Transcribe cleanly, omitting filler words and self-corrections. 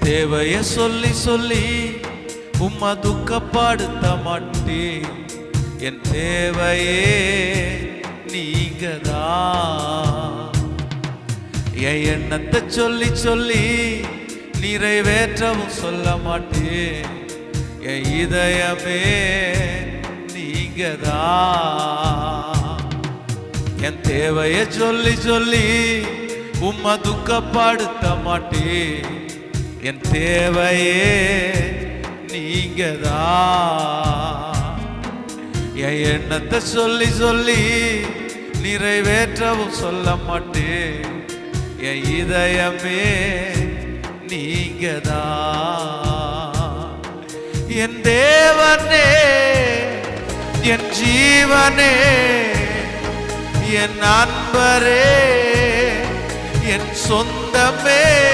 தேவைய சொல்லி சொல்லி உம்மை துக்கப்படுத்த மாட்டேன். என் தேவையே நீங்கதான். என் எண்ணத்தை சொல்லி சொல்லி நிறைவேற்றவும் சொல்ல மாட்டேன். என் இதயமே நீங்கதான். என் தேவைய சொல்லி சொல்லி உம்மை துக்கப்படுத்த மாட்டேன். என் தேவையே நீங்கதான். என் எண்ணத்தை சொல்லி சொல்லி நிறைவேற்றவும் சொல்ல மாட்டேன். என் இதயமே நீங்கதான். என் தேவனே, என் ஜீவனே, என் அன்பரே, என் சொந்தமே,